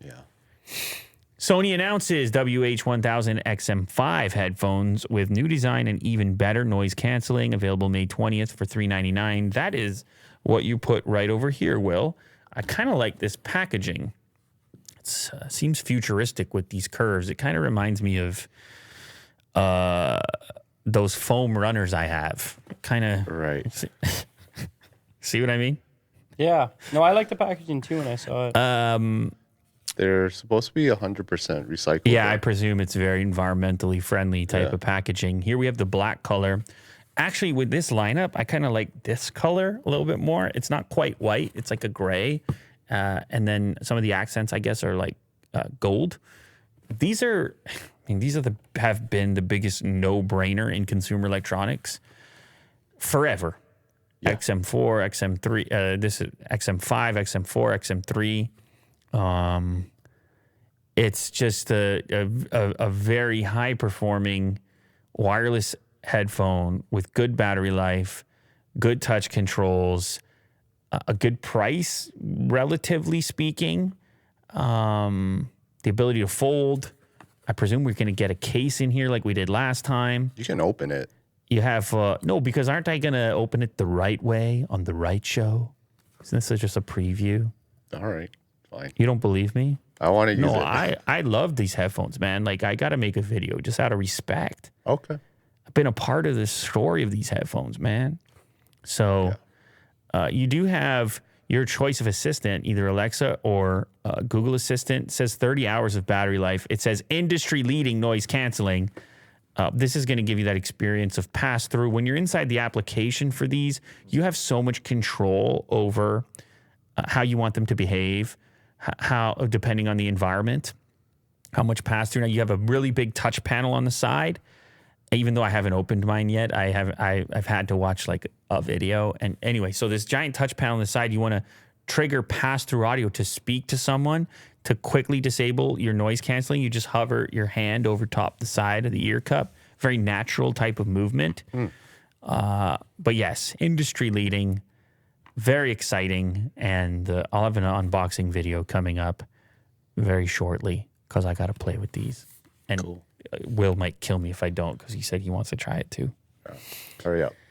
Yeah. Sony announces WH-1000XM5 headphones with new design and even better noise canceling, available May 20th for $399. That is what you put right over here, Will. I kind of like this packaging. It seems futuristic with these curves. It kind of reminds me of those foam runners I have. Kind of. Right. See what I mean? Yeah. No, I like the packaging too when I saw it. They're supposed to be 100% recyclable. Yeah, I presume it's very environmentally friendly type of packaging. Here we have the black color. Actually, with this lineup, I kind of like this color a little bit more. It's not quite white. It's like a gray. And then some of the accents, I guess, are like gold. These are, have been the biggest no-brainer in consumer electronics forever. Yeah. XM4, XM3, this is XM5, XM4, XM3. It's just a very high-performing wireless headphone with good battery life, good touch controls, a good price, relatively speaking. The ability to fold. I presume we're going to get a case in here like we did last time. You can open it. You have, no, because aren't I going to open it the right way on the right show? Isn't this just a preview? All right, fine. You don't believe me? I want to use it. No, I love these headphones, man. Like, I got to make a video just out of respect. Okay. I've been a part of the story of these headphones, man. So you do have your choice of assistant, either Alexa or Google Assistant. It says 30 hours of battery life. It says industry-leading noise canceling. This is going to give you that experience of pass-through. When you're inside the application for these, you have so much control over how you want them to behave, how depending on the environment, how much pass-through. Now, you have a really big touch panel on the side. Even though I haven't opened mine yet, I've had to watch like a video. And anyway, so this giant touch panel on the side, you want to trigger pass-through audio to speak to someone. To quickly disable your noise canceling, you just hover your hand over top the side of the ear cup. Very natural type of movement. But yes, industry leading, very exciting. And I'll have an unboxing video coming up very shortly because I got to play with these. And Will might kill me if I don't because he said he wants to try it too. Hurry up.